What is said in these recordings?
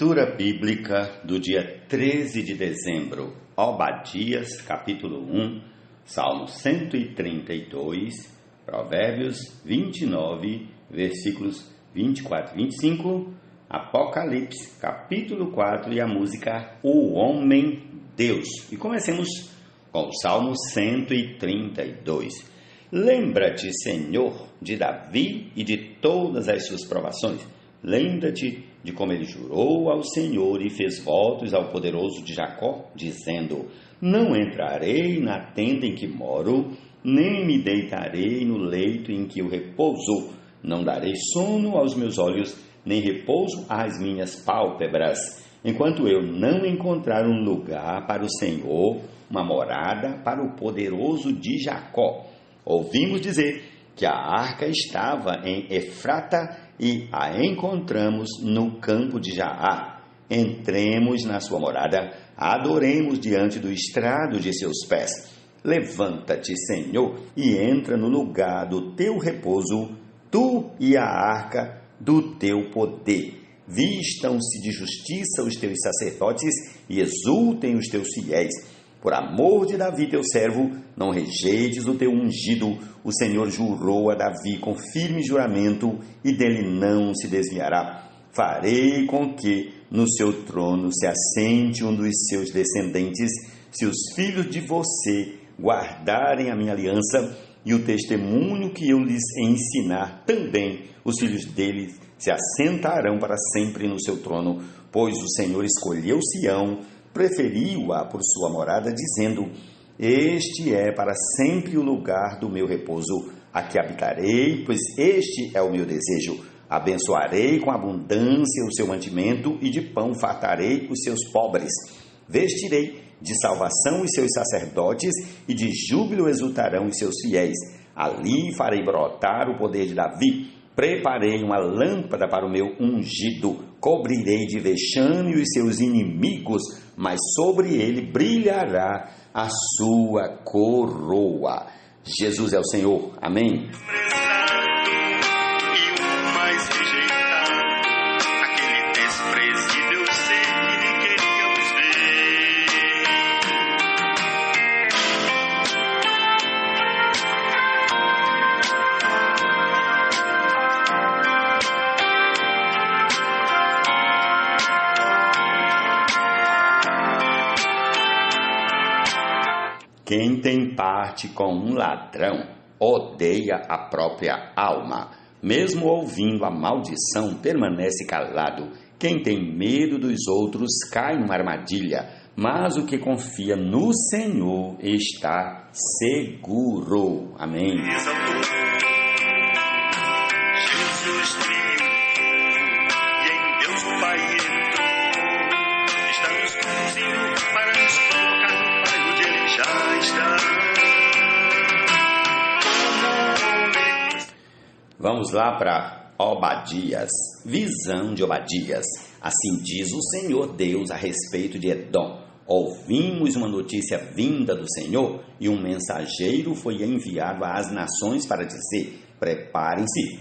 Leitura bíblica do dia 13 de dezembro, Obadias, capítulo 1, Salmo 132, Provérbios 29, versículos 24 e 25, Apocalipse, capítulo 4 e a música O Homem Deus. E comecemos com o Salmo 132. Lembra-te, Senhor, de Davi e de todas as suas provações. Lembra-te de como ele jurou ao Senhor e fez votos ao poderoso de Jacó, dizendo: não entrarei na tenda em que moro, nem me deitarei no leito em que eu repouso. Não darei sono aos meus olhos, nem repouso às minhas pálpebras, enquanto eu não encontrar um lugar para o Senhor, uma morada para o poderoso de Jacó. Ouvimos dizer que a arca estava em Efrata e a encontramos no campo de Jaar. Entremos na sua morada, adoremos diante do estrado de seus pés. Levanta-te, Senhor, e entra no lugar do teu repouso, tu e a arca do teu poder. Vistam-se de justiça os teus sacerdotes e exultem os teus fiéis. Por amor de Davi, teu servo, não rejeites o teu ungido. O Senhor jurou a Davi com firme juramento, e dele não se desviará. Farei com que no seu trono se assente um dos seus descendentes, se os filhos de você guardarem a minha aliança e o testemunho que eu lhes ensinar, também os filhos deles se assentarão para sempre no seu trono, pois o Senhor escolheu Sião, preferiu-a por sua morada, dizendo: este é para sempre o lugar do meu repouso, aqui habitarei, pois este é o meu desejo. Abençoarei com abundância o seu mantimento, e de pão fartarei os seus pobres. Vestirei de salvação os seus sacerdotes, e de júbilo exultarão os seus fiéis. Ali farei brotar o poder de Davi. Preparei uma lâmpada para o meu ungido, cobrirei de vexame os seus inimigos, mas sobre ele brilhará a sua coroa. Jesus é o Senhor. Amém. Quem tem parte com um ladrão odeia a própria alma. Mesmo ouvindo a maldição, permanece calado. Quem tem medo dos outros cai numa armadilha, mas o que confia no Senhor está seguro. Amém. Jesus triunfou e em Deus o Pai entrou. Estamos conduzindo para nos colocar no Pai onde Ele já está. Vamos lá para Obadias, visão de Obadias. Assim diz o Senhor Deus a respeito de Edom. Ouvimos uma notícia vinda do Senhor, e um mensageiro foi enviado às nações para dizer: preparem-se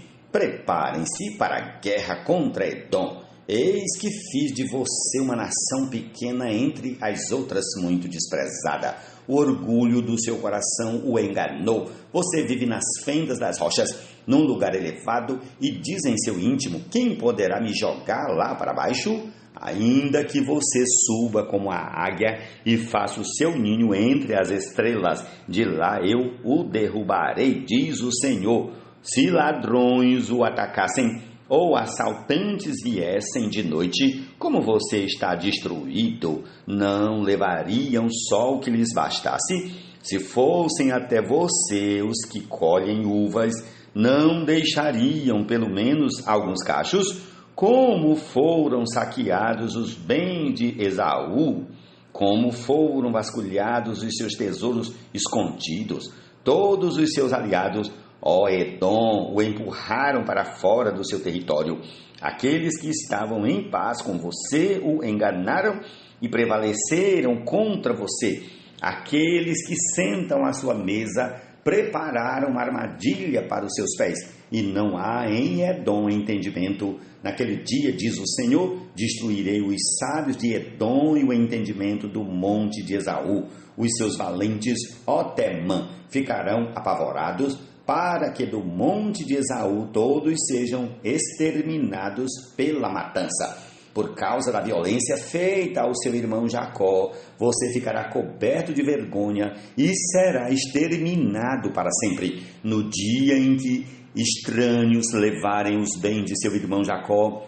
para a guerra contra Edom. Eis que fiz de você uma nação pequena entre as outras, muito desprezada. O orgulho do seu coração o enganou. Você vive nas fendas das rochas, num lugar elevado, e diz em seu íntimo: quem poderá me jogar lá para baixo? Ainda que você suba como a águia e faça o seu ninho entre as estrelas, de lá eu o derrubarei, diz o Senhor. Se ladrões o atacassem, ou assaltantes viessem de noite, como você está destruído, não levariam só o que lhes bastasse? Se fossem até você os que colhem uvas, não deixariam pelo menos alguns cachos? Como foram saqueados os bens de Esaú, como foram vasculhados os seus tesouros escondidos. Todos os seus aliados, ó Edom, o empurraram para fora do seu território. Aqueles que estavam em paz com você o enganaram e prevaleceram contra você. Aqueles que sentam à sua mesa prepararam uma armadilha para os seus pés. e não há em Edom entendimento. Naquele dia, diz o Senhor, destruirei os sábios de Edom e o entendimento do monte de Esaú. Os seus valentes, ó Temã, ficarão apavorados, para que do monte de Esaú todos sejam exterminados pela matança. Por causa da violência feita ao seu irmão Jacó, você ficará coberto de vergonha e será exterminado para sempre. No dia em que estranhos levarem os bens de seu irmão Jacó,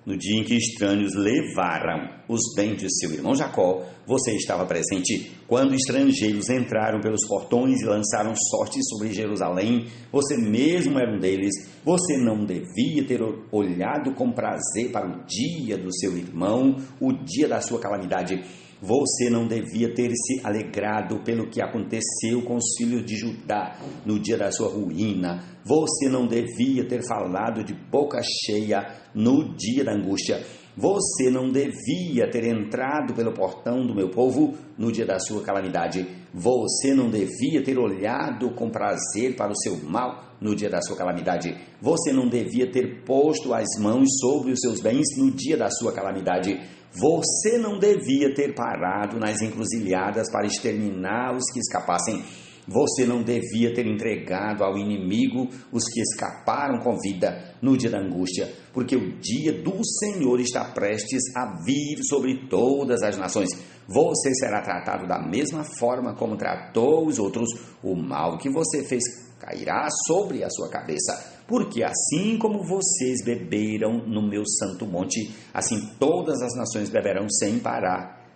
no dia em que estranhos levaram os bens de seu irmão Jacó, você estava presente. Quando estrangeiros entraram pelos portões e lançaram sorte sobre Jerusalém, você mesmo era um deles. Você não devia ter olhado com prazer para o dia do seu irmão, o dia da sua calamidade. Você não devia ter se alegrado pelo que aconteceu com os filhos de Judá no dia da sua ruína. Você não devia ter falado de boca cheia no dia da angústia. Você não devia ter entrado pelo portão do meu povo no dia da sua calamidade. Você não devia ter olhado com prazer para o seu mal no dia da sua calamidade. Você não devia ter posto as mãos sobre os seus bens no dia da sua calamidade. Você não devia ter parado nas encruzilhadas para exterminar os que escapassem. Você não devia ter entregado ao inimigo os que escaparam com vida no dia da angústia, porque o dia do Senhor está prestes a vir sobre todas as nações. Você será tratado da mesma forma como tratou os outros. O mal que você fez cairá sobre a sua cabeça. Porque assim como vocês beberam no meu santo monte, assim todas as nações beberão sem parar.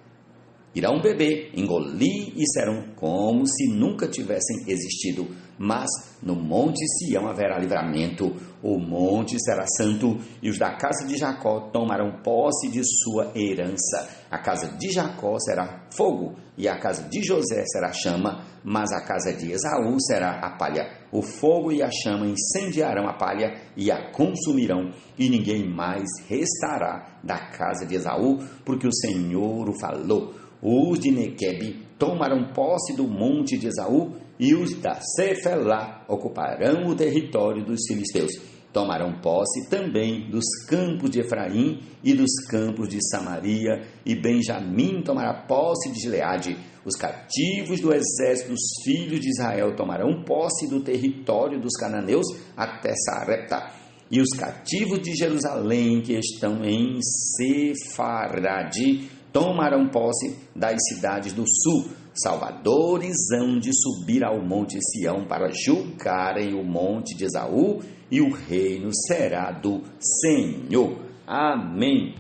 Irão beber, engolir e serão como se nunca tivessem existido. Mas no monte Sião haverá livramento. O monte será santo e os da casa de Jacó tomarão posse de sua herança. A casa de Jacó será fogo e a casa de José será chama, mas a casa de Esaú será a palha. O fogo e a chama incendiarão a palha e a consumirão, e ninguém mais restará da casa de Esaú, porque o Senhor o falou. Os de Nequebe tomarão posse do monte de Esaú, e os da Cefelá ocuparão o território dos filisteus. Tomarão posse também dos campos de Efraim e dos campos de Samaria, e Benjamim tomará posse de Gileade. Os cativos do exército dos filhos de Israel tomarão posse do território dos cananeus até Sarepta. E os cativos de Jerusalém que estão em Sefarade tomarão posse das cidades do sul. Salvadores hão de subir ao monte Sião para julgarem o monte de Esaú, e o reino será do Senhor. Amém.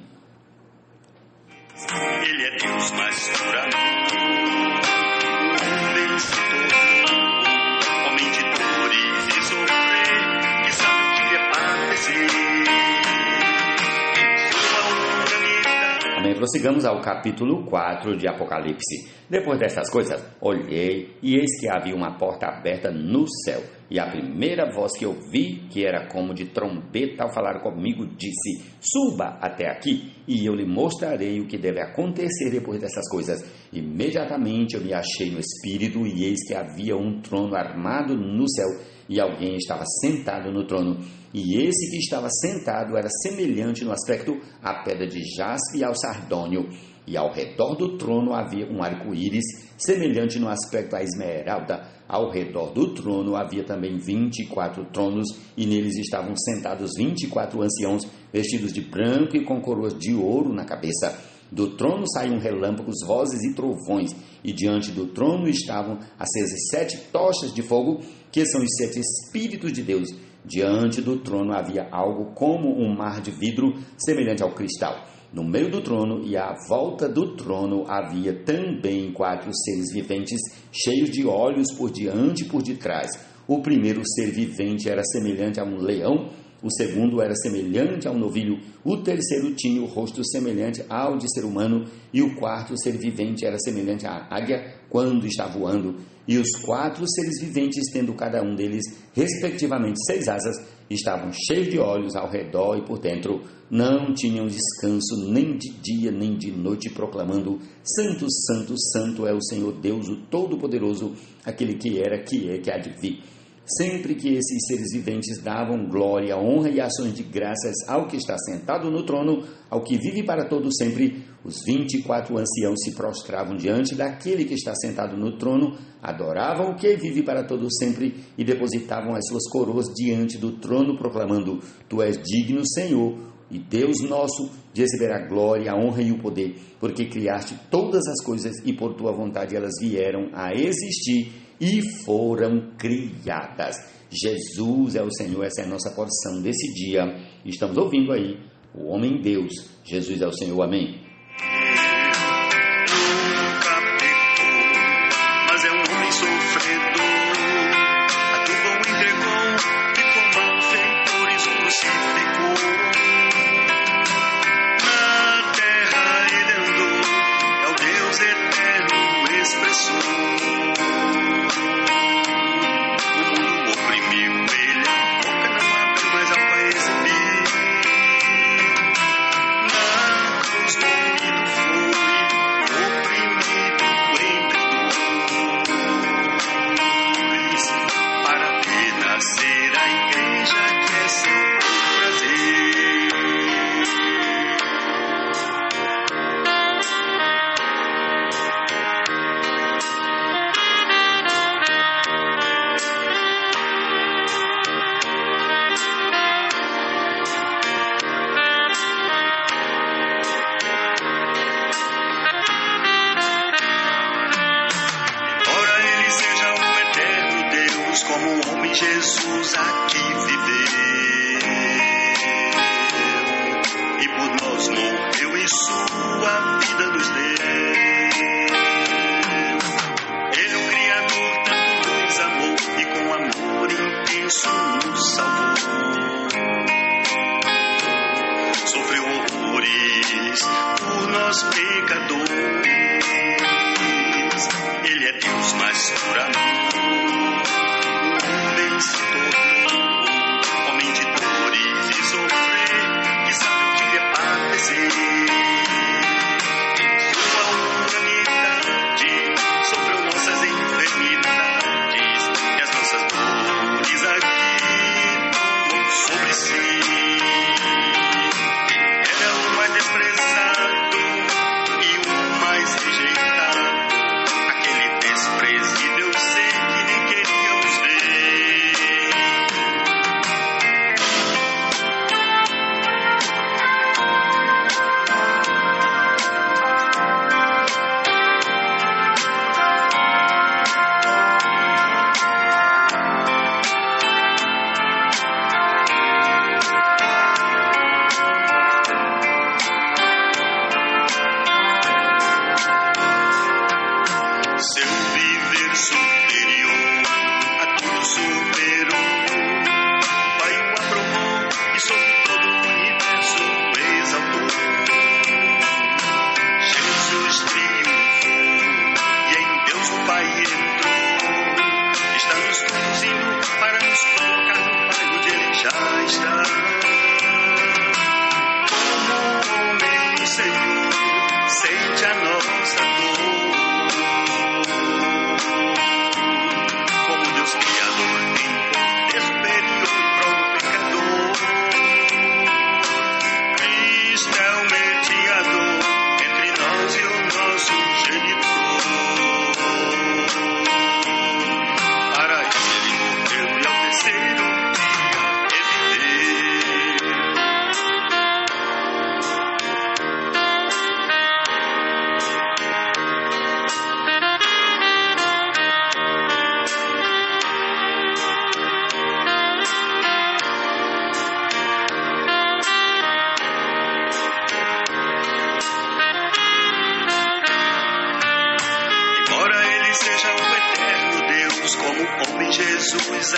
Ele é Deus mais duradouro, Deus homem de dores e sofrer, que sabe que é padecer. Amém. Prossigamos ao capítulo 4 de Apocalipse. Depois destas coisas, olhei, e eis que havia uma porta aberta no céu. E a primeira voz que ouvi, que era como de trombeta ao falar comigo, disse: suba até aqui, e eu lhe mostrarei o que deve acontecer depois dessas coisas. Imediatamente eu me achei no espírito, e eis que havia um trono armado no céu, e alguém estava sentado no trono. E esse que estava sentado era semelhante no aspecto à pedra de jaspe e ao sardônio. E ao redor do trono havia um arco-íris, semelhante no aspecto à esmeralda. Ao redor do trono havia também 24 tronos, e neles estavam sentados 24 anciãos, vestidos de branco e com coroas de ouro na cabeça. Do trono saíam relâmpagos, vozes e trovões, e diante do trono estavam acesas 7 tochas de fogo, que são os 7 Espíritos de Deus. Diante do trono havia algo como um mar de vidro, semelhante ao cristal. No meio do trono e à volta do trono havia também 4 seres viventes, cheios de olhos por diante e por detrás. O primeiro ser vivente era semelhante a um leão, o segundo era semelhante a um novilho, o terceiro tinha o rosto semelhante ao de ser humano, e o quarto ser vivente era semelhante à águia quando está voando. E os 4 seres viventes, tendo cada um deles, respectivamente 6 asas, estavam cheios de olhos ao redor e por dentro. Não tinham descanso nem de dia nem de noite, proclamando: Santo, Santo, Santo é o Senhor Deus, o Todo-Poderoso, aquele que era, que é, que há de vir. sempre que esses seres viventes davam glória, honra e ações de graças ao que está sentado no trono, ao que vive para todo sempre, os 24 anciãos se prostravam diante daquele que está sentado no trono, adoravam o que vive para todo sempre e depositavam as suas coroas diante do trono, proclamando: Tu és digno, Senhor, e Deus nosso, de receber a glória, a honra e o poder, porque criaste todas as coisas e por tua vontade elas vieram a existir e foram criadas. Jesus é o Senhor, essa é a nossa porção desse dia. Estamos ouvindo aí o homem Deus. Jesus é o Senhor, amém. Nunca pecou, mas é um homem sofredor. A tua o entregou e com malfeitores o crucificou. Na terra ele andou, é o Deus eterno expressou. Jesus aqui viveu e por nós morreu e sua vida nos deu. Ele, o Criador, tanto nos amou e com amor intenso nos salvou. Sofreu horrores por nós pecadores. Ele é Deus, mas por amor se tornou homem de dores e sofrer, que sabe o que é padecer. Sua humanidade sofreu nossas enfermidades e as nossas dores aqui tomou sobre si. Ele é o mais desprezado e o mais rejeitado, aquele desprezível ser que nem queríamos ver. Jesus